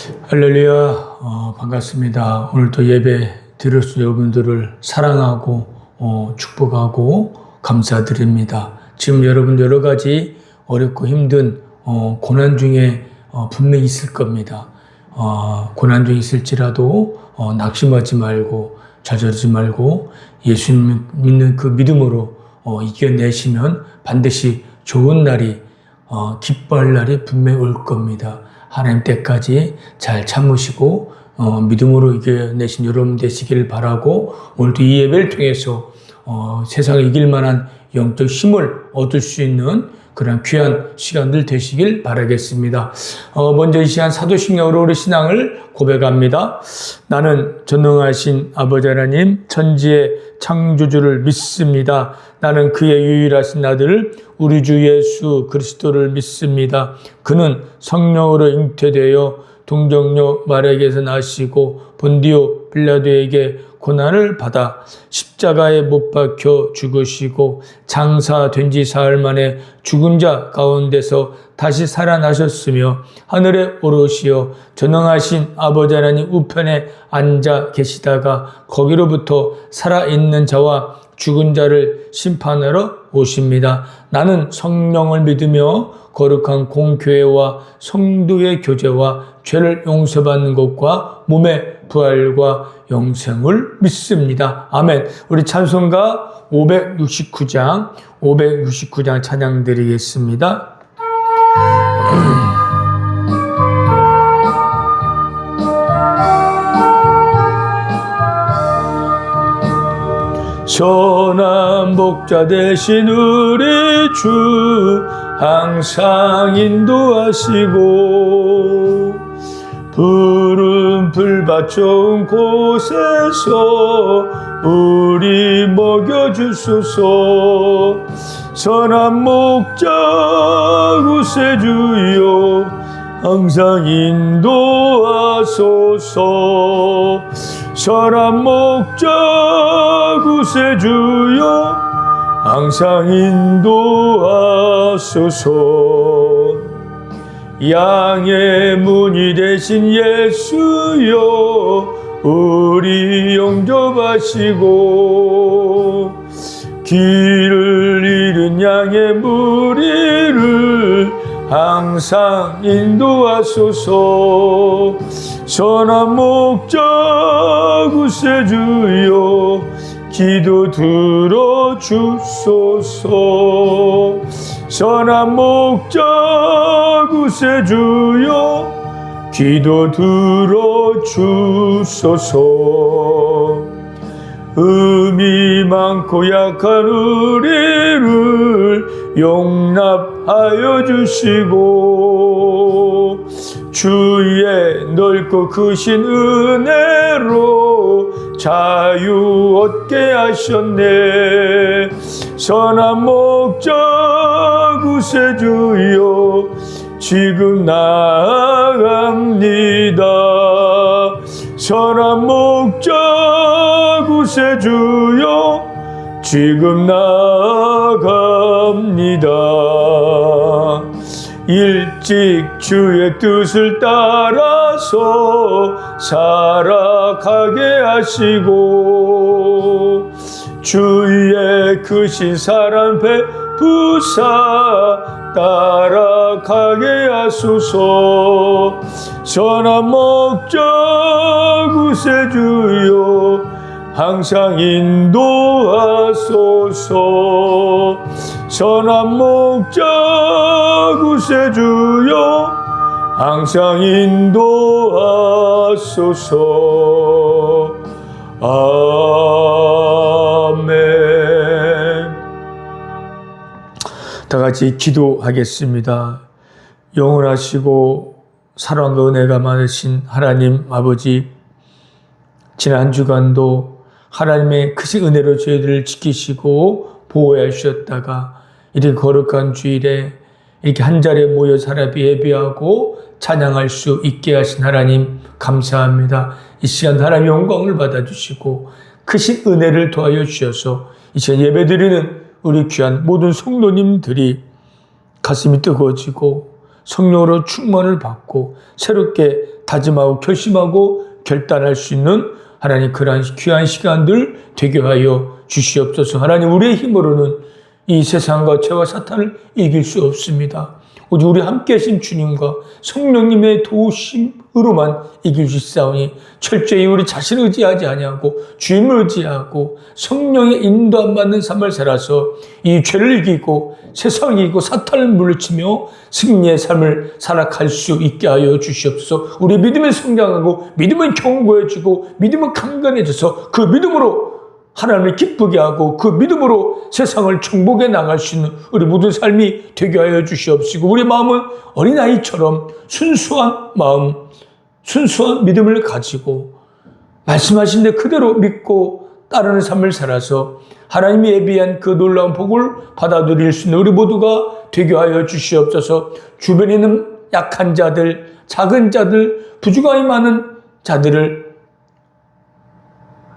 할렐루야, 반갑습니다. 오늘 또 예배 드렸을 여러분들을 사랑하고 축복하고 감사드립니다. 지금 여러분 여러 가지 어렵고 힘든 고난 중에 분명히 있을 겁니다. 고난 중에 있을지라도 낙심하지 말고 좌절하지 말고 예수님 믿는 그 믿음으로 이겨내시면 반드시 좋은 날이 기뻐할 날이 분명히 올 겁니다. 하나님 때까지 잘 참으시고 믿음으로 이겨내신 여러분 되시기를 바라고, 오늘도 이 예배를 통해서 세상을 이길 만한 영적 힘을 얻을 수 있는 그런 귀한 시간들 되시길 바라겠습니다. 먼저 이 시간 사도신경으로 우리 신앙을 고백합니다. 나는 전능하신 아버지 하나님 천지의 창조주를 믿습니다. 나는 그의 유일하신 아들 우리 주 예수 그리스도를 믿습니다. 그는 성령으로 잉태되어 동정녀 마리아에게서 나시고 본디오 빌라도에게 고난을 받아 십자가에 못 박혀 죽으시고 장사된 지 사흘 만에 죽은 자 가운데서 다시 살아나셨으며 하늘에 오르시어 전능하신 아버지 하나님 우편에 앉아 계시다가 거기로부터 살아있는 자와 죽은 자를 심판하러 오십니다. 나는 성령을 믿으며 거룩한 공교회와 성도의 교제와 죄를 용서받는 것과 몸의 부활과 영생을 믿습니다. 아멘. 우리 찬송가 569장 찬양 드리겠습니다. 선한 목자 되신 우리 주 항상 인도하시고 푸른 풀밭 좋은 곳에서 우리 먹여주소서. 선한 목자 구세주여 항상 인도하소서. 선한 목자 구세주여 항상 인도하소서. 양의 문이 되신 예수여 우리 영접하시고 길을 잃은 양의 무리를 항상 인도하소서. 선한 목자 구세주여 기도 들어주소서. 선한 목자 구세주여 기도 들어주소서. 음이 많고 약한 우리를 용납하여 주시고 주의 넓고 크신 은혜로 자유 얻게 하셨네. 선한 목자 구세주여 지금 나아갑니다. 선한 목자 구세주여 지금 나아갑니다. 일찍 주의 뜻을 따라서 살아가게 하시고 주의 크신 사랑 베푸사 따라가게 하소서. 선한 목자 구세주여 항상 인도하소서. 선한 목자 구세주여 항상 인도하소서. 아멘. 다 같이 기도하겠습니다. 영원하시고 사랑과 은혜가 많으신 하나님 아버지, 지난 한 주간도 하나님의 크신 은혜로 저희들을 지키시고 보호해 주셨다가 이렇게 거룩한 주일에 이렇게 한자리에 모여 사람이 예배하고 찬양할 수 있게 하신 하나님 감사합니다. 이 시간 하나님의 영광을 받아주시고 크신 은혜를 더하여 주셔서 이 시간 예배드리는 우리 귀한 모든 성도님들이 가슴이 뜨거워지고 성령으로 충만을 받고 새롭게 다짐하고 결심하고 결단할 수 있는 하나님 그러한 귀한 시간들 되게 하여 주시옵소서. 하나님 우리의 힘으로는 이 세상과 죄와 사탄을 이길 수 없습니다. 오직 우리 함께 하신 주님과 성령님의 도우심으로만 이길 수 있사오니 철저히 우리 자신을 의지하지 아니하고 주님을 의지하고 성령의 인도함 받는 삶을 살아서 이 죄를 이기고 세상을 이기고 사탄을 물리치며 승리의 삶을 살아갈 수 있게 하여 주시옵소서. 우리 믿음을 성장하고 믿음은 견고해지고 믿음은 강건해져서 그 믿음으로 하나님을 기쁘게 하고 그 믿음으로 세상을 정복해 나갈 수 있는 우리 모든 삶이 되게 하여 주시옵시고, 우리 마음은 어린아이처럼 순수한 마음, 순수한 믿음을 가지고 말씀하신 대 그대로 믿고 따르는 삶을 살아서 하나님이 예비한 그 놀라운 복을 받아들일 수 있는 우리 모두가 되게 하여 주시옵소서. 주변에 있는 약한 자들, 작은 자들, 부족함이 많은 자들을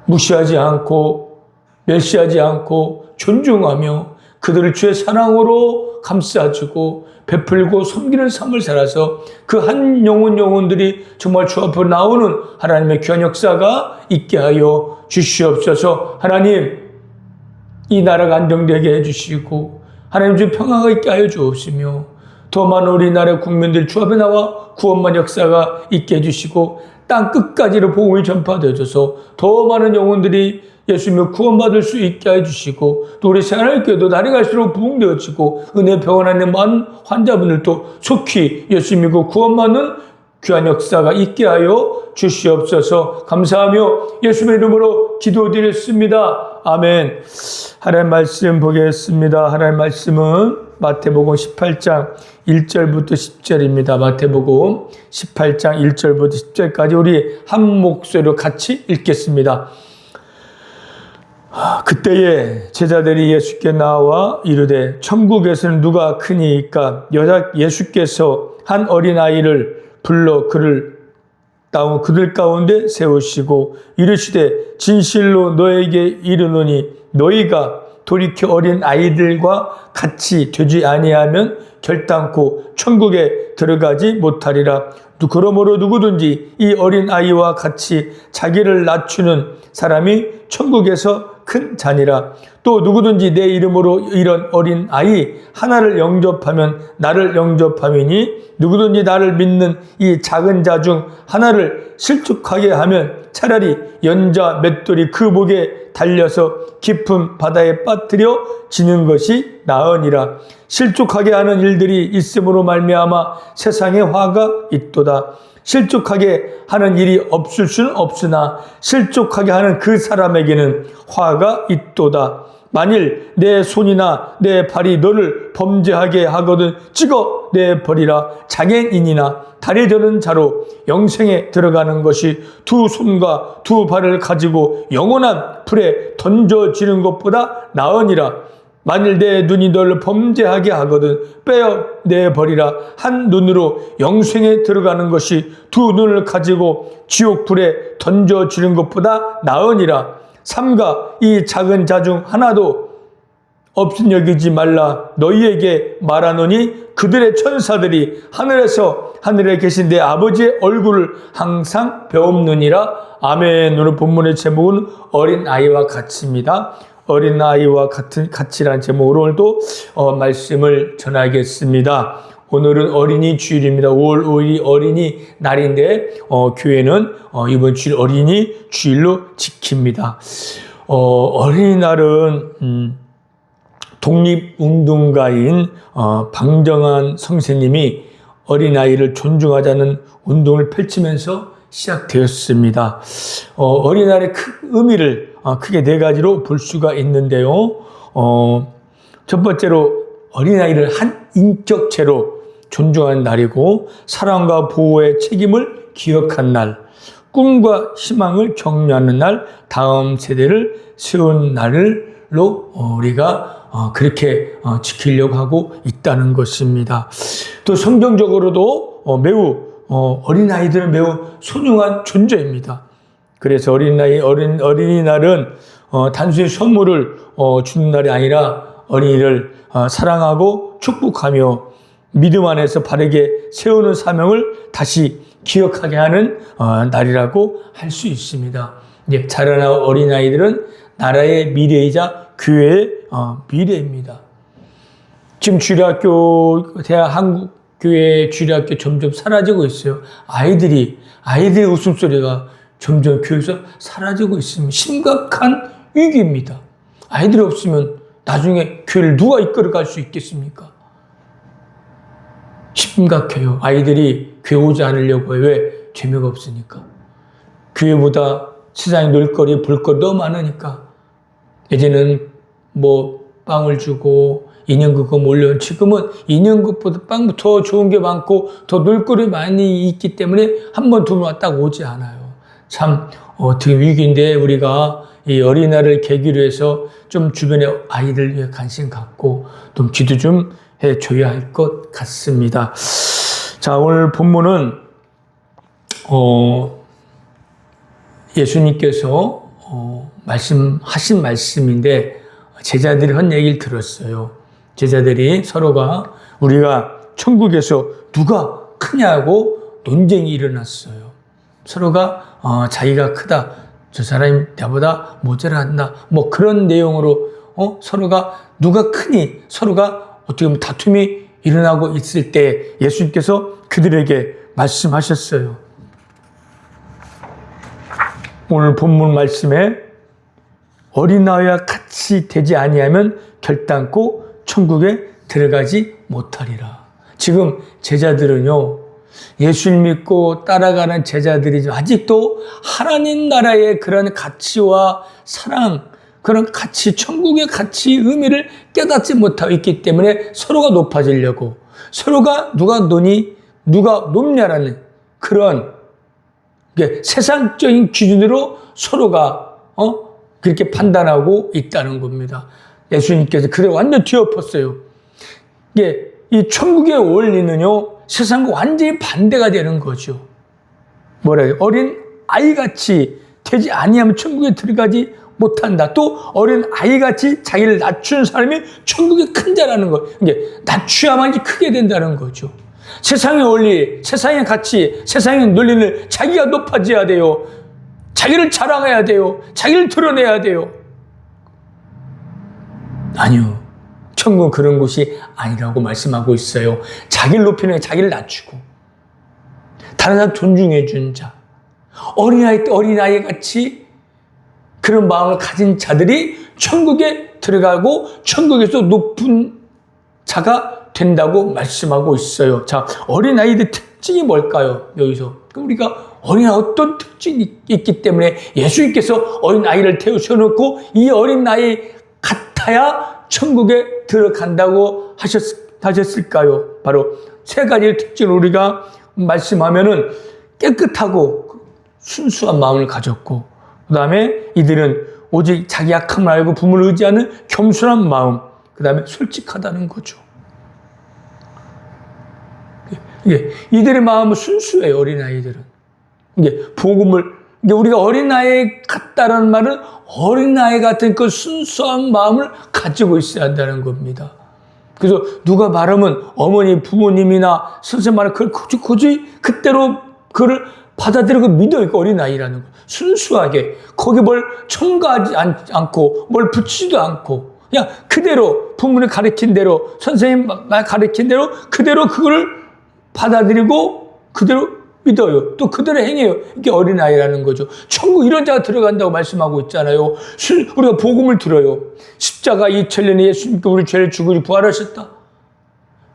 무시하지 않고 멸시하지 않고 존중하며 그들을 주의 사랑으로 감싸주고 베풀고 섬기는 삶을 살아서 그 한 영혼들이 정말 주 앞으로 나오는 하나님의 귀한 역사가 있게 하여 주시옵소서. 하나님, 이 나라가 안정되게 해주시고 하나님 주 평화가 있게 하여 주옵시며 더 많은 우리나라 국민들 주 앞에 나와 구원만 역사가 있게 해주시고 땅 끝까지로 복음이 전파되어져서 더 많은 영혼들이 예수님을 구원받을 수 있게 해주시고 또 우리 생활교회도 날이 갈수록 부흥되어지고 은혜 병원 안에 많은 환자분들도 속히 예수 믿고 구원받는 귀한 역사가 있게 하여 주시옵소서. 감사하며 예수님의 이름으로 기도드렸습니다. 아멘. 하나님 말씀 보겠습니다. 하나님 말씀은 마태복음 18장 1절부터 10절입니다. 마태복음 18장 1절부터 10절까지 우리 한 목소리로 같이 읽겠습니다. 그때에 제자들이 예수께 나와 이르되 천국에서는 누가 크니이까? 예수께서 한 어린아이를 불러 그들 가운데 세우시고 이르시되 진실로 너에게 이르노니 너희가 돌이켜 어린 아이들과 같이 되지 아니하면 결단코 천국에 들어가지 못하리라. 그러므로 누구든지 이 어린 아이와 같이 자기를 낮추는 사람이 천국에서 큰 자니라. 또 누구든지 내 이름으로 이런 어린 아이 하나를 영접하면 나를 영접함이니 누구든지 나를 믿는 이 작은 자 중 하나를 실족하게 하면 차라리 연자 맷돌이 그 목에 달려서 깊은 바다에 빠뜨려 지는 것이 나으니라. 실족하게 하는 일들이 있음으로 말미암아 세상에 화가 있도다. 실족하게 하는 일이 없을 수는 없으나 실족하게 하는 그 사람에게는 화가 있도다. 만일 내 손이나 내 발이 너를 범죄하게 하거든 찍어 내버리라. 장애인이나 다리 저는 자로 영생에 들어가는 것이 두 손과 두 발을 가지고 영원한 불에 던져지는 것보다 나으니라. 만일 내 눈이 너를 범죄하게 하거든 빼어내버리라. 한 눈으로 영생에 들어가는 것이 두 눈을 가지고 지옥 불에 던져지는 것보다 나으니라. 삼가 이 작은 자 중 하나도 없인 여기지 말라. 너희에게 말하노니 그들의 천사들이 하늘에 계신 내 아버지의 얼굴을 항상 배움느니라. 아멘. 오늘 본문의 제목은 어린아이와 같이입니다. 어린아이와 같이라는 제목으로 오늘도 말씀을 전하겠습니다. 오늘은 어린이 주일입니다. 5월 5일이 어린이 날인데 교회는 이번 주일 어린이 주일로 지킵니다. 어린이날은 독립운동가인 방정환 선생님이 어린아이를 존중하자는 운동을 펼치면서 시작되었습니다. 어린이날의 큰 의미를 크게 네 가지로 볼 수가 있는데요. 첫 번째로 어린아이를 한 인격체로 존중하는 날이고 사랑과 보호의 책임을 기억한 날, 꿈과 희망을 격려하는 날, 다음 세대를 세운 날로 우리가 그렇게 지키려고 하고 있다는 것입니다. 또 성경적으로도 매우 어린아이들은 매우 소중한 존재입니다. 그래서 어린이날은 단순히 선물을 주는 날이 아니라 어린이를 사랑하고 축복하며 믿음 안에서 바르게 세우는 사명을 다시 기억하게 하는 날이라고 할 수 있습니다. 이제 자라나는 어린아이들은 나라의 미래이자 교회의 미래입니다. 지금 주일학교, 대학, 한국교회 주일학교 점점 사라지고 있어요. 아이들의 웃음소리가 점점 교회에서 사라지고 있습니다. 심각한 위기입니다. 아이들이 없으면 나중에 교회를 누가 이끌어갈 수 있겠습니까? 심각해요. 아이들이 교회 오지 않으려고 해요. 왜? 재미가 없으니까. 교회보다 세상에 놀거리, 볼거리 너무 많으니까. 예전에는 빵을 주고 인형극 몰려온, 지금은 인형극보다 빵 더 좋은 게 많고 더 놀거리 많이 있기 때문에 한 번, 두 번 딱 오지 않아요. 참 어떻게 위기인데 우리가 이 어린이날을 계기로 해서 좀 주변에 아이들 위해 관심 갖고 좀 기도 좀 해줘야 할 것 같습니다. 자, 오늘 본문은 예수님께서 말씀하신 말씀인데 제자들이 한 얘기를 들었어요. 제자들이 서로가 우리가 천국에서 누가 크냐고 논쟁이 일어났어요. 서로가 자기가 크다, 저 사람이 나보다 모자란다, 그런 내용으로 서로가 누가 크니 서로가 어떻게 보면 다툼이 일어나고 있을 때 예수님께서 그들에게 말씀하셨어요. 오늘 본문 말씀에 어린아이와 같이 되지 아니하면 결단코 천국에 들어가지 못하리라. 지금 제자들은요, 예수를 믿고 따라가는 제자들이 아직도 하나님 나라의 그런 가치와 사랑, 그런 가치, 천국의 가치, 의미를 깨닫지 못하고 있기 때문에 서로가 높아지려고, 서로가 누가 노니, 누가 높냐라는 그런 세상적인 기준으로 서로가 그렇게 판단하고 있다는 겁니다. 예수님께서 그래 완전 뒤엎었어요. 이 천국의 원리는요, 세상과 완전히 반대가 되는 거죠. 뭐래요? 어린 아이같이 되지 아니하면 천국에 들어가지 못한다. 또 어린 아이같이 자기를 낮춘 사람이 천국에 큰 자라는 거. 낮추야만 크게 된다는 거죠. 세상의 원리, 세상의 가치, 세상의 논리는 자기가 높아져야 돼요. 자기를 자랑해야 돼요. 자기를 드러내야 돼요. 아니요. 천국은 그런 곳이 아니라고 말씀하고 있어요. 자기를 높이는 자기를 낮추고 다른 사람 존중해 준 자, 어린아이 같이 그런 마음을 가진 자들이 천국에 들어가고 천국에서 높은 자가 된다고 말씀하고 있어요. 자, 어린아이들 특징이 뭘까요? 여기서 우리가 어린아이 어떤 특징이 있기 때문에 예수님께서 어린아이를 태우셔놓고 이 어린아이 같아야 천국에 들어간다고 하셨을까요? 바로 세 가지 특징을 우리가 말씀하면은 깨끗하고 순수한 마음을 가졌고, 그 다음에 이들은 오직 자기 약함을 알고 부모를 의지하는 겸손한 마음, 그 다음에 솔직하다는 거죠. 이들의 마음은 순수해요, 어린아이들은. 우리가 어린아이 같다라는 말은 어린아이 같은 그 순수한 마음을 가지고 있어야 한다는 겁니다. 그래서 누가 말하면 어머니, 부모님이나 선생님 말을 굳이 그때로 그를 받아들이고 믿어요. 어린아이라는 거. 순수하게. 거기 뭘 첨가하지 않고, 뭘 붙이지도 않고, 그냥 그대로 부모님 가르친 대로, 선생님 말 가르친 대로 그대로 그걸 받아들이고 그대로 믿어요. 또 그대로 행해요. 이게 어린아이라는 거죠. 천국 이런 자가 들어간다고 말씀하고 있잖아요. 우리가 복음을 들어요. 십자가 2000년에 예수님께 우리 죄를 죽으시고 부활하셨다.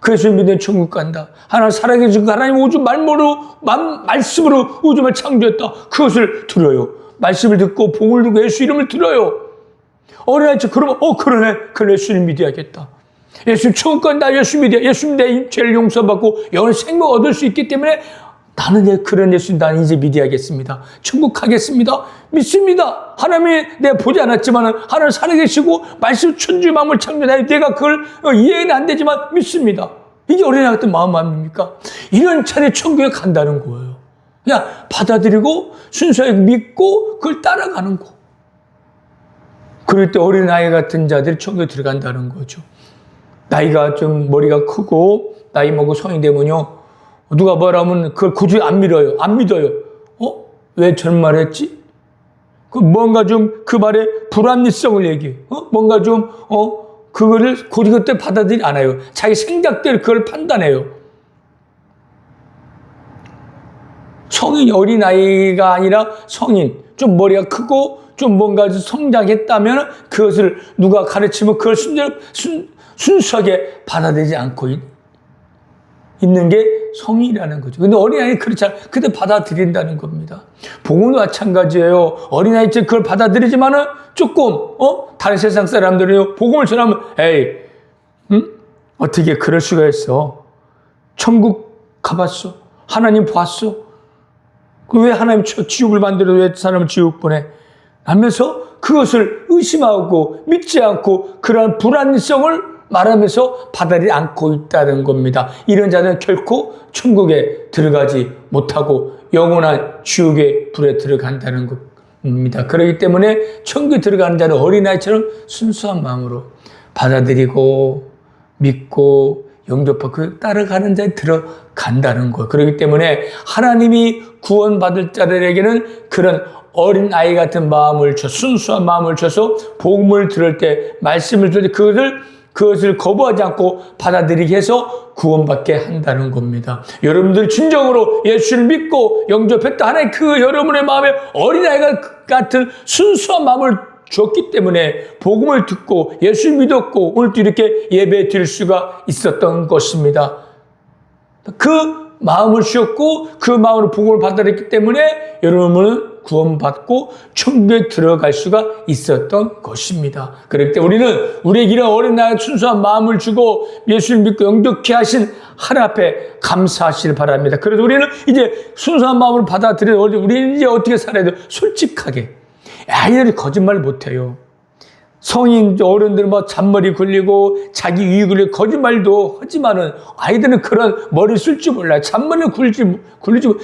그래서 믿는 천국 간다. 하나님 살아계신 하나님 우주 말씀으로 우주를 창조했다. 그것을 들어요. 말씀을 듣고 복을 듣고 예수 이름을 들어요. 어린아이 그러면 그러네. 그래 예수님 믿어야겠다. 예수님 천국 간다. 예수 믿어. 예수님 내 죄를 용서받고 영원히 생명 얻을 수 있기 때문에 나는 그런 예수님 나는 이제 믿어야겠습니다. 천국 가겠습니다. 믿습니다. 하나님이 내가 보지 않았지만 하나님 살아계시고 말씀 천주의 마음을 창조해 내가 그걸 이해는 안 되지만 믿습니다. 이게 어린아이 같은 마음 아닙니까? 이런 차례 천국에 간다는 거예요. 그냥 받아들이고 순수하게 믿고 그걸 따라가는 거. 그럴 때 어린아이 같은 자들이 천국에 들어간다는 거죠. 나이가 좀 머리가 크고 나이 먹고 성인 되면요 누가 뭐라면 그걸 굳이 안 믿어요. 안 믿어요. 왜 저런 말을 했지? 뭔가 좀 그 말에 불합리성을 얘기해요. 뭔가 좀, 그거를 굳이 그때 받아들이지 않아요. 자기 생각대로 그걸 판단해요. 성인, 어린아이가 아니라 성인, 좀 머리가 크고 좀 뭔가 성장했다면 그것을 누가 가르치면 그걸 순수하게 받아들이지 않고 있는 게 성인이라는 거죠. 근데 어린아이는 그렇지 않아요. 그때 받아들인다는 겁니다. 복음도 마찬가지예요. 어린아이처럼 그걸 받아들이지만은 조금, 다른 세상 사람들은 복음을 전하면, 에이, 어떻게 그럴 수가 있어? 천국 가봤어? 하나님 봤어? 왜 하나님 지옥을 만들어 왜 사람을 지옥 보내? 하면서 그것을 의심하고 믿지 않고 그러한 불안성을 말하면서 받아들이지 않고 있다는 겁니다. 이런 자는 결코 천국에 들어가지 못하고 영원한 지옥의 불에 들어간다는 겁니다. 그렇기 때문에 천국에 들어가는 자는 어린아이처럼 순수한 마음으로 받아들이고 믿고 영접하고 따라가는 자에 들어간다는 것. 그렇기 때문에 하나님이 구원받을 자들에게는 그런 어린아이 같은 마음을 순수한 마음을 줘서 복음을 들을 때, 말씀을 들을 때 그것을 거부하지 않고 받아들이게 해서 구원받게 한다는 겁니다. 여러분들 진정으로 예수를 믿고 영접했다 하나님 그 여러분의 마음에 어린아이 같은 순수한 마음을 줬기 때문에 복음을 듣고 예수를 믿었고 오늘도 이렇게 예배 드릴 수가 있었던 것입니다. 그 마음을 주셨고 그 마음으로 복음을 받아들였기 때문에 여러분은 구원받고 천국에 들어갈 수가 있었던 것입니다. 그렇기 때문에 우리는 우리에게 이런 어린아이 순수한 마음을 주고 예수를 믿고 영접케 하신 하나님 앞에 감사하시길 바랍니다. 그래서 우리는 이제 순수한 마음을 받아들여 우리는 이제 어떻게 살아야 돼요? 솔직하게. 아이들이 거짓말 못해요. 성인 어른들은 뭐 잔머리 굴리고 자기 이익을 위해 거짓말도 하지만은 아이들은 그런 머리 쓸 줄 몰라요. 잔머리 굴리지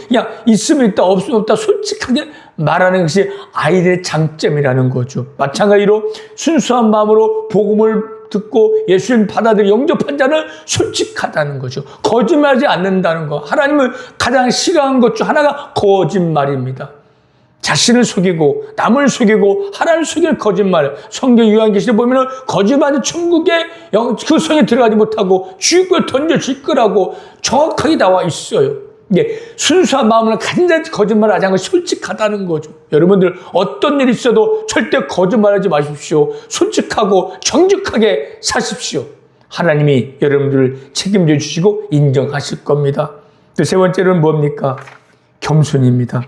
그냥 있으면 있다 없으면 없다 솔직하게 말하는 것이 아이들의 장점이라는 거죠. 마찬가지로 순수한 마음으로 복음을 듣고 예수님 받아들여 영접한 자는 솔직하다는 거죠. 거짓말하지 않는다는 거. 하나님은 가장 싫어하는 것 중 하나가 거짓말입니다. 자신을 속이고 남을 속이고 하나님을 속일 거짓말. 성경 요한계시록 보면은 거짓말이 천국에 그 성에 들어가지 못하고 지옥에 던져질 거라고 정확하게 나와 있어요. 이게 순수한 마음을 가진 자 거짓말을 하지 않고 솔직하다는 거죠. 여러분들 어떤 일이 있어도 절대 거짓말하지 마십시오. 솔직하고 정직하게 사십시오. 하나님이 여러분들을 책임져 주시고 인정하실 겁니다. 또 세 번째로는 뭡니까? 겸손입니다.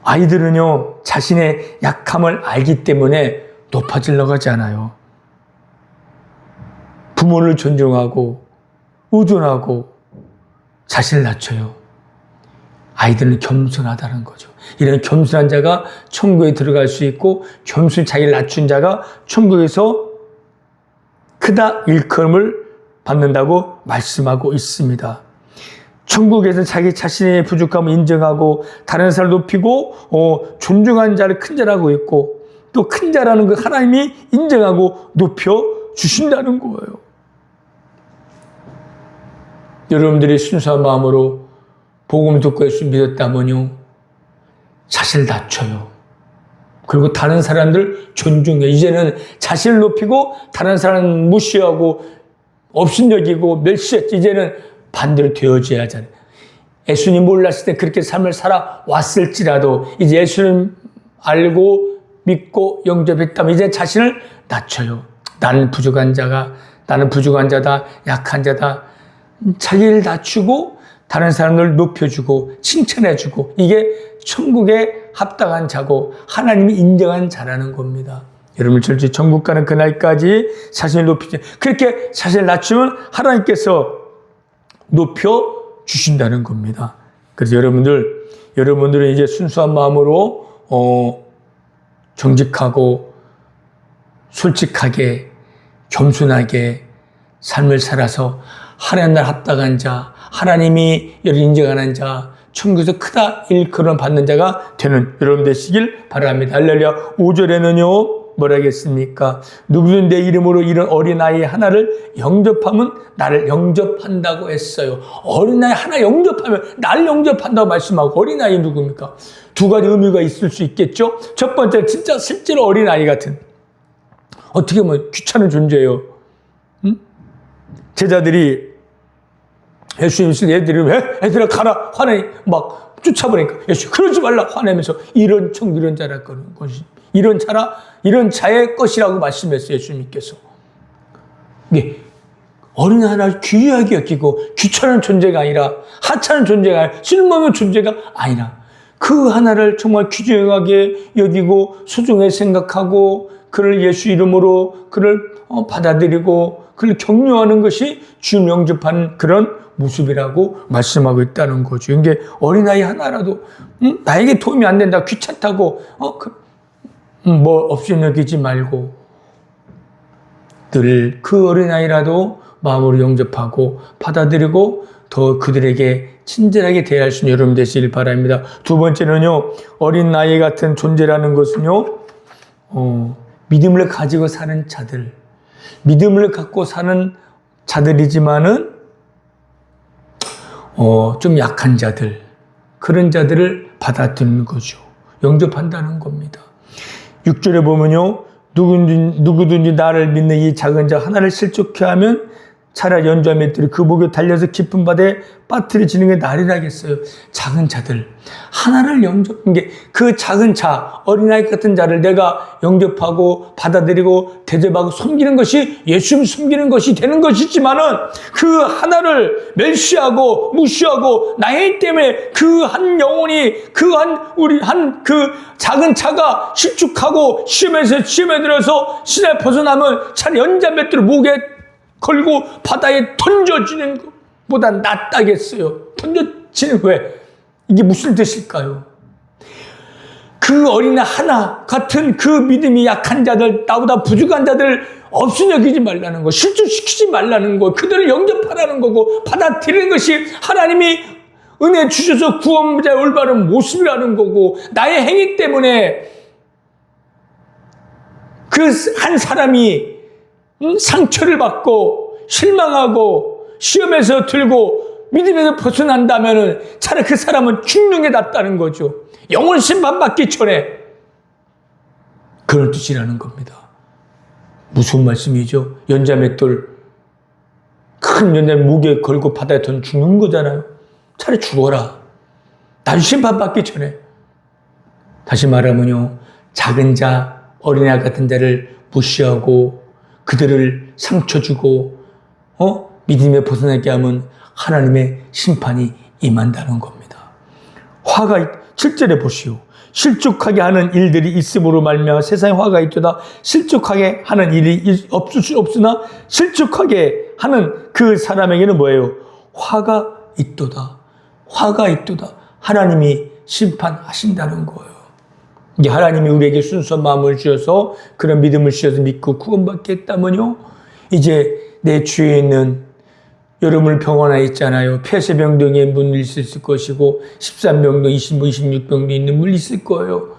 아이들은요, 자신의 약함을 알기 때문에 높아지려고 하지 않아요. 부모를 존중하고, 의존하고, 자신을 낮춰요. 아이들은 겸손하다는 거죠. 이런 겸손한 자가 천국에 들어갈 수 있고, 겸손히 자기를 낮춘 자가 천국에서 크다 일컬음을 받는다고 말씀하고 있습니다. 천국에서 자기 자신의 부족함을 인정하고 다른 사람을 높이고 존중하는 자를 큰 자라고 있고 또 큰 자라는 그 하나님이 인정하고 높여 주신다는 거예요. 여러분들이 순수한 마음으로 복음 듣고 예수 믿었다면요 자신을 낮춰요. 그리고 다른 사람들 존중해. 이제는 자신을 높이고 다른 사람 무시하고 업신여기고 멸시했지. 이제는 반대로 되어져야 하잖아요. 예수님 몰랐을 때 그렇게 삶을 살아왔을지라도 이제 예수님 알고 믿고 영접했다면 이제 자신을 낮춰요. 나는 부족한 자다, 약한 자다. 자기를 낮추고 다른 사람을 높여주고 칭찬해주고 이게 천국에 합당한 자고 하나님이 인정한 자라는 겁니다. 여러분 절대 천국 가는 그날까지 자신을 높이지 그렇게 자신을 낮추면 하나님께서 높여 주신다는 겁니다. 그래서 여러분들은 이제 순수한 마음으로 정직하고 솔직하게 겸손하게 삶을 살아서 하나님 날 합당한 자, 하나님이 인정하는 자, 천국에서 크다 일컬음 받는 자가 되는 여러분 되시길 바랍니다. 할렐루야. 5절에는요. 뭐라 하겠습니까? 누구든 내 이름으로 이런 어린아이 하나를 영접하면 나를 영접한다고 했어요. 어린아이 하나 영접하면 나를 영접한다고 말씀하고, 어린아이 누굽니까? 두 가지 의미가 있을 수 있겠죠. 첫 번째, 진짜 실제로 어린아이 같은, 어떻게 보면 귀찮은 존재예요. 응? 제자들이 예수님 있을 애들이 왜 애들아 가라 화내 막 쫓아보니까 예수 그러지 말라 화내면서 이런 청 이런 자라 것이 이런 자의 것이라고 말씀했어요. 예수님께서. 이게 어린 하나를 귀하게 여기고 귀찮은 존재가 아니라 하찮은 존재가 아니라 쓸모없는 존재가 아니라 그 하나를 정말 귀중하게 여기고 소중하게 생각하고 그를 예수 이름으로 그를 받아들이고 그를 격려하는 것이 주님 영접하는 그런 모습이라고 말씀하고 있다는 거죠. 이게 어린아이 하나라도 나에게 도움이 안 된다, 귀찮다고 뭐 없이 여기지 말고 늘 그 어린아이라도 마음으로 영접하고 받아들이고 더 그들에게 친절하게 대할 수 있는 여러분 되시길 바랍니다. 두 번째는요, 어린아이 같은 존재라는 것은요, 믿음을 가지고 사는 자들, 믿음을 갖고 사는 자들이지만은 좀 약한 자들, 그런 자들을 받아들이는 거죠. 영접한다는 겁니다. 6절에 보면요, 누구든지 나를 믿는 이 작은 자 하나를 실족해 하면 차라리 연주와 맷들이 그 목에 달려서 깊은 바다에 빠뜨려지는 게 나리라겠어요. 작은 자들 하나를 영접하는 게, 그 작은 자, 어린아이 같은 자를 내가 영접하고 받아들이고 대접하고 섬기는 것이 예수님 섬기는 것이 되는 것이지만은 그 하나를 멸시하고 무시하고 나의 때문에 그 한 영혼이 그 작은 자가 실축하고 시험에 들어서 신에 벗어나면 차라리 연자 맷돌을 목에 걸고 바다에 던져지는 것보다 낫다겠어요. 던져지는 왜? 이게 무슨 뜻일까요? 그 어린애 하나 같은 그 믿음이 약한 자들, 나보다 부족한 자들 없이 여기지 말라는 거, 실족시키지 말라는 거, 그들을 영접하라는 거고 받아들이는 것이 하나님이 은혜 주셔서 구원자의 올바른 모습이라는 거고, 나의 행위 때문에 그 한 사람이 상처를 받고 실망하고 시험에서 들고 믿음에서 벗어난다면 차라리 그 사람은 죽는 게 낫다는 거죠. 영원 심판받기 전에. 그런 뜻이라는 겁니다. 무슨 말씀이죠? 연자맷돌, 큰 연자맷 목에 걸고 바다에 던 죽는 거잖아요. 차라리 죽어라. 나도 심판받기 전에. 다시 말하면요, 작은 자, 어린아 같은 자를 무시하고 그들을 상처 주고 믿음에 벗어나게 하면 하나님의 심판이 임한다는 겁니다. 화가 7절에 보시오. 실족하게 하는 일들이 있음으로 말미암아 세상에 화가 있도다. 실족하게 하는 일이 없으나 실족하게 하는 그 사람에게는 뭐예요? 화가 있도다. 화가 있도다. 하나님이 심판하신다는 거예요. 이게 하나님이 우리에게 순수한 마음을 주셔서 그런 믿음을 주셔서 믿고 구원받겠다면요, 이제 내 주위에 있는 여러분을 병원에 있잖아요. 폐쇄병동에 분이 있을 것이고 13병동, 25, 26병도 있는 분이 있을 거예요.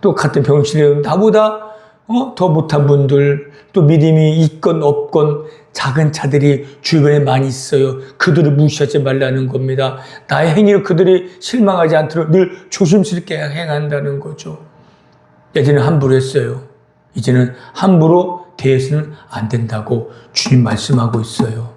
또 같은 병실에 나보다 더 못한 분들, 또 믿음이 있건 없건 작은 자들이 주변에 많이 있어요. 그들을 무시하지 말라는 겁니다. 나의 행위로 그들이 실망하지 않도록 늘 조심스럽게 행한다는 거죠. 예전에는 함부로 했어요. 이제는 함부로 대해서는 안 된다고 주님 말씀하고 있어요.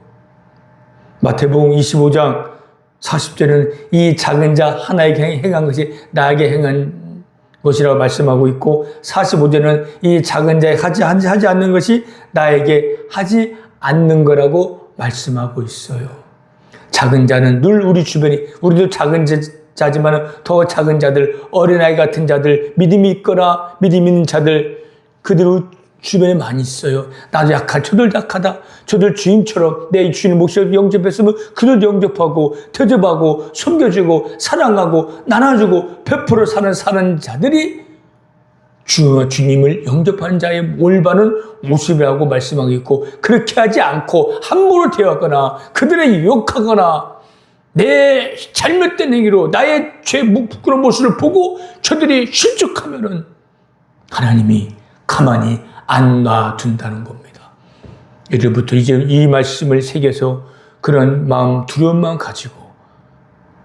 마태복음 25장 40절은 이 작은 자 하나에게 행한 것이 나에게 행한 것이라고 말씀하고 있고, 45절은 이 작은 자에 하지 않는 것이 나에게 하지 않는 거라고 말씀하고 있어요. 작은 자는 늘 우리 주변이, 우리도 작은 자지만 더 작은 자들, 어린아이 같은 자들, 믿음이 있거나 믿음 있는 자들, 그들 주변에 많이 있어요. 나도 저들 약하다. 저들 주인처럼 내 주인 목소리를 영접했으면 그들 영접하고 대접하고 섬겨주고 사랑하고 나눠주고 베풀어 사는 자들이 주님을 영접하는 자의 올바른 모습이라고 말씀하고 있고, 그렇게 하지 않고 함부로 대하거나 그들의 욕하거나 내 잘못된 행위로 나의 부끄러운 모습을 보고 저들이 실족하면은 하나님이 가만히 안 놔둔다는 겁니다. 이제부터 이제 이 말씀을 새겨서 그런 마음, 두려운 마음 가지고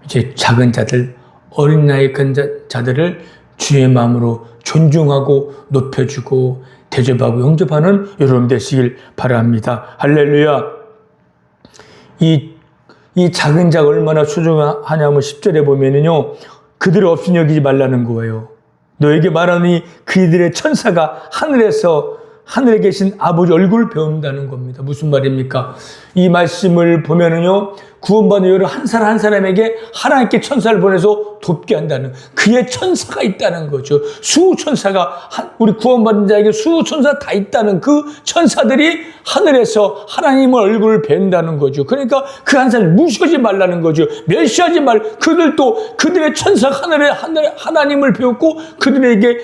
이제 작은 자들, 어린 나이 큰 자들을 주의 마음으로 존중하고 높여주고 대접하고 영접하는 여러분 되시길 바랍니다. 할렐루야. 이 작은 자가 얼마나 소중하냐면 10절에 보면은요, 그들을 없인 여기지 말라는 거예요. 너에게 말하니 그들의 천사가 하늘에 계신 아버지 얼굴을 배운다는 겁니다. 무슨 말입니까? 이 말씀을 보면은요, 구원받는 여러 한 사람 한 사람에게 하나님께 천사를 보내서 돕게 한다는 그의 천사가 있다는 거죠. 수천사가 우리 구원받는 자에게 수천사 다 있다는 그 천사들이 하늘에서 하나님의 얼굴을 뵌다는 거죠. 그러니까 그 한 사람을 무시하지 말라는 거죠. 멸시하지 그들도 그들의 천사 하나님을 배웠고 그들에게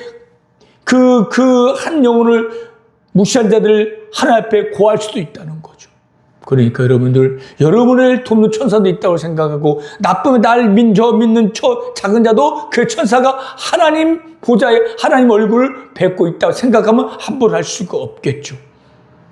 그 한 영혼을 무시한 자들을 하나님 앞에 고할 수도 있다는 거죠. 그러니까 여러분을 돕는 천사도 있다고 생각하고 나쁘면 날 믿는 작은 자도 그 천사가 하나님 보좌에 하나님 얼굴을 뵙고 있다고 생각하면 함부로 할 수가 없겠죠.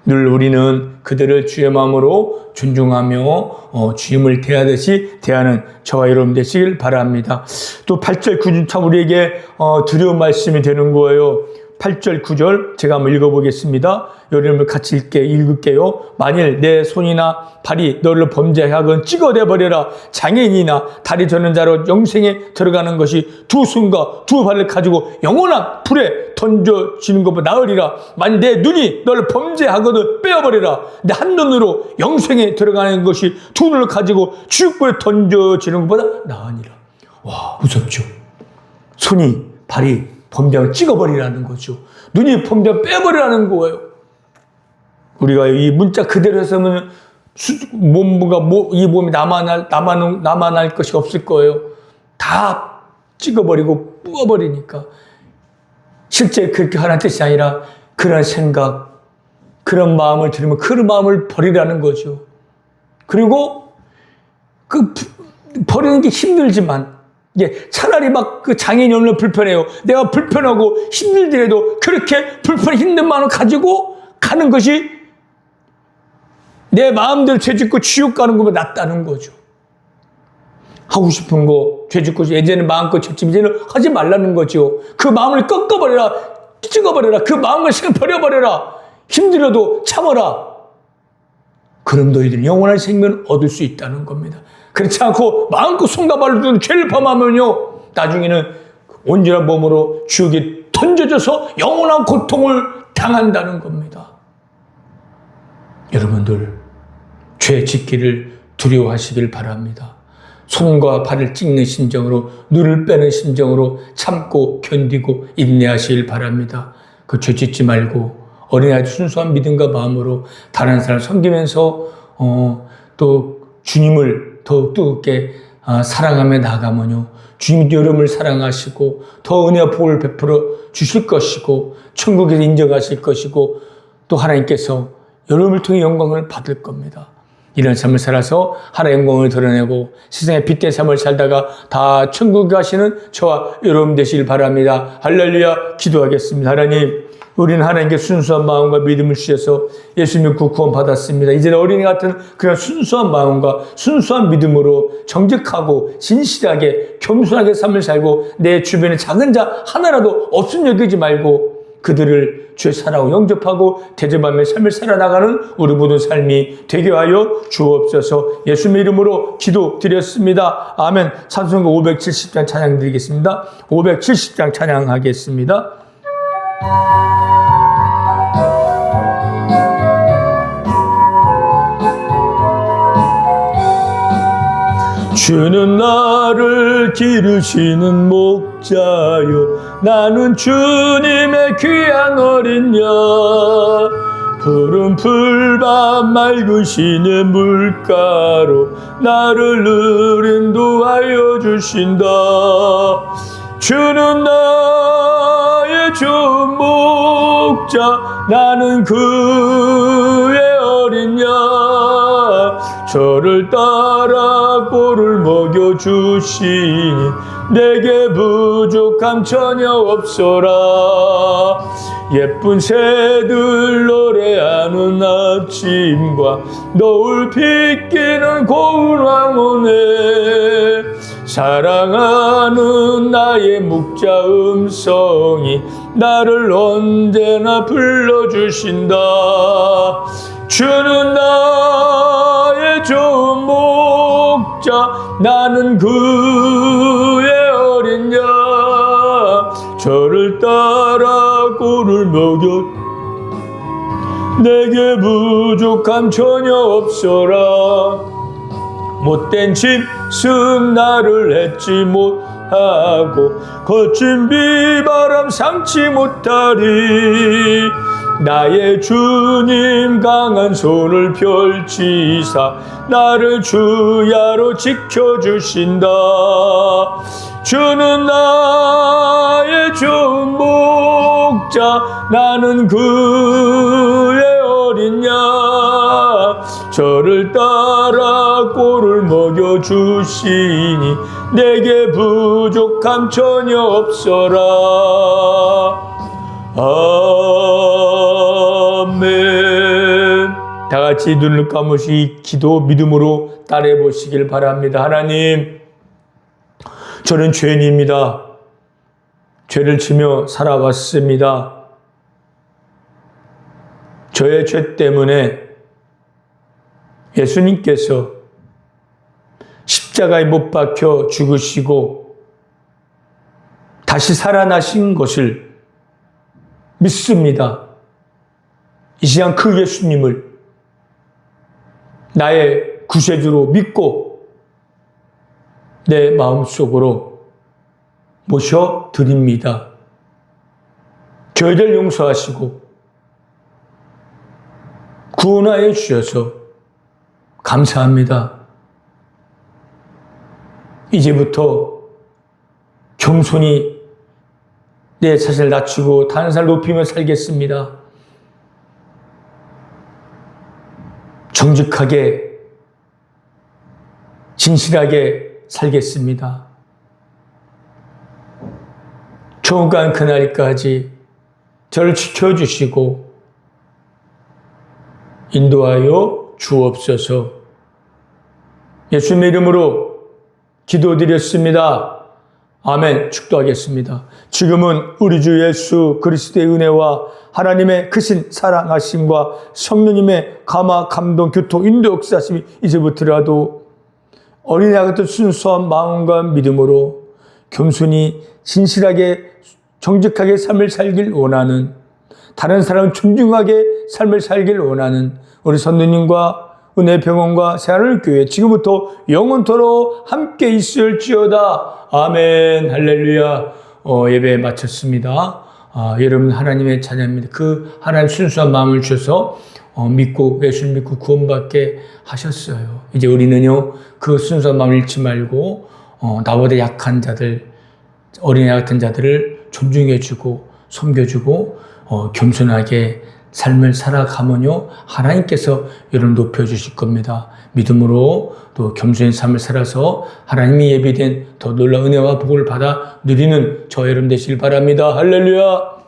늘 우리는 그들을 주의 마음으로 존중하며 주임을 대하듯이 대하는 저와 여러분 되시길 바랍니다. 또 8절 9절 참 우리에게 두려운 말씀이 되는 거예요. 8절 9절 제가 한번 읽어보겠습니다. 여러분을 같이 읽을게요. 만일 내 손이나 발이 너를 범죄하건 찍어내버려라. 장애인이나 다리 저는 자로 영생에 들어가는 것이 두 손과 두 발을 가지고 영원한 불에 던져지는 것보다 나으리라. 만일 내 눈이 너를 범죄하거든 빼어버려라. 내 한 눈으로 영생에 들어가는 것이 두 눈을 가지고 지옥불에 던져지는 것보다 나으니라. 와, 무섭죠. 손이 발이 범죄하면 찍어버리라는 거죠. 눈이 범죄하면 빼버리라는 거예요. 우리가 이 문자 그대로 했으면 이 몸이 남아날 것이 없을 거예요. 다 찍어버리고 뿌어버리니까. 실제 그렇게 하는 뜻이 아니라 그런 생각, 그런 마음을 들으면 그 마음을 버리라는 거죠. 그리고 버리는 게 힘들지만 차라리 막 그 장애인이 오면 불편해요. 내가 불편하고 힘들더라도 그렇게 힘든 마음을 가지고 가는 것이 내 마음대로 죄짓고 지옥 가는 것보다 낫다는 거죠. 하고 싶은 거 죄짓고 예전에 마음껏 쳤지만 이제는 하지 말라는 거죠. 그 마음을 꺾어버려라. 찍어버려라. 그 마음을 버려버려라. 힘들어도 참아라. 그럼 너희들은 영원한 생명을 얻을 수 있다는 겁니다. 그렇지 않고 마음껏 손과 발로 든 죄를 범하면요, 나중에는 온전한 몸으로 지옥에 던져져서 영원한 고통을 당한다는 겁니다. 여러분들 죄 짓기를 두려워하시길 바랍니다. 손과 발을 찍는 심정으로, 눈을 빼는 심정으로 참고 견디고 인내하시길 바랍니다. 그 죄 짓지 말고 어린아이 순수한 믿음과 마음으로 다른 사람을 섬기면서 또 주님을 더욱 뜨겁게 사랑하며 나가면요, 주님이 여러분을 사랑하시고 더 은혜와 복을 베풀어 주실 것이고 천국에서 인정하실 것이고 또 하나님께서 여러분을 통해 영광을 받을 겁니다. 이런 삶을 살아서 하나님의 영광을 드러내고 세상의 빛된 삶을 살다가 다 천국에 가시는 저와 여러분 되시길 바랍니다. 할렐루야. 기도하겠습니다. 하나님, 우리는 하나님께 순수한 마음과 믿음을 주셔서 예수님 구원 받았습니다. 이제는 어린이 같은 그런 순수한 마음과 순수한 믿음으로 정직하고 진실하게 겸손하게 삶을 살고 내 주변에 작은 자 하나라도 없음 여기지 말고 그들을 주의 사랑하고 영접하고 대접하며 삶을 살아나가는 우리 모든 삶이 되게 하여 주옵소서. 예수님의 이름으로 기도드렸습니다. 아멘. 찬송가 570장 찬양 드리겠습니다. 570장 찬양하겠습니다. 주는 나를 기르시는 목자요, 나는 주님의 귀한 어린 양. 푸른 풀밭 맑으시는 물가로 나를 늘 인도하여 주신다. 주는 나의 좋은 목자, 나는 그의 어린 양. 저를 따라 꼴을 먹여주시니 내게 부족함 전혀 없어라. 예쁜 새들 노래하는 아침과 노을 빗기는 고운 황혼에 사랑하는 나의 목자 음성이 나를 언제나 불러주신다. 주는 나의 좋은 목자, 나는 그의 어린 양. 저를 따라 꼴을 먹여 내게 부족함 전혀 없어라. 못된 짐승 나를 잊지 못하고 거친 비바람 상치 못하리. 나의 주님 강한 손을 펼치사 나를 주야로 지켜주신다. 주는 나의 좋은 목자, 나는 그의 어린 양. 저를 따라 꼴을 먹여주시니 내게 부족함 전혀 없어라. 아멘. 다 같이 눈을 감으시 기도 믿음으로 따라해 보시길 바랍니다. 하나님, 저는 죄인입니다. 죄를 지며 살아왔습니다. 저의 죄 때문에 예수님께서 십자가에 못 박혀 죽으시고 다시 살아나신 것을 믿습니다. 이 시간 그 예수님을 나의 구세주로 믿고 내 마음속으로 모셔드립니다. 죄를 용서하시고 구원하여 주셔서 감사합니다. 이제부터 겸손히 내 자신을 낮추고 다른 사람을 높이며 살겠습니다. 정직하게 진실하게 살겠습니다. 조금간 그날까지 저를 지켜주시고 인도하여 주옵소서. 예수님의 이름으로 기도드렸습니다. 아멘. 축도하겠습니다. 지금은 우리 주 예수 그리스도의 은혜와 하나님의 크신 사랑하심과 성령님의 감화, 감동, 교통, 인도, 역사하심이 이제부터라도 어린아이 같은 순수한 마음과 믿음으로 겸손히 진실하게 정직하게 삶을 살길 원하는, 다른 사람을 존중하게 삶을 살길 원하는 우리 선생님과 은혜병원과 새하늘교회 지금부터 영원토록 함께 있을지어다. 아멘. 할렐루야. 예배 마쳤습니다. 여러분 하나님의 자녀입니다. 그 하나님 순수한 마음을 주셔서 믿고 예수를 믿고 구원받게 하셨어요. 이제 우리는요 그 순수한 마음을 잃지 말고 나보다 약한 자들, 어린애 같은 자들을 존중해주고 섬겨주고 겸손하게 삶을 살아가면요 하나님께서 여러분 높여주실 겁니다. 믿음으로 또 겸손한 삶을 살아서 하나님이 예비된 더 놀라운 은혜와 복을 받아 누리는 저 여러분 되시길 바랍니다. 할렐루야.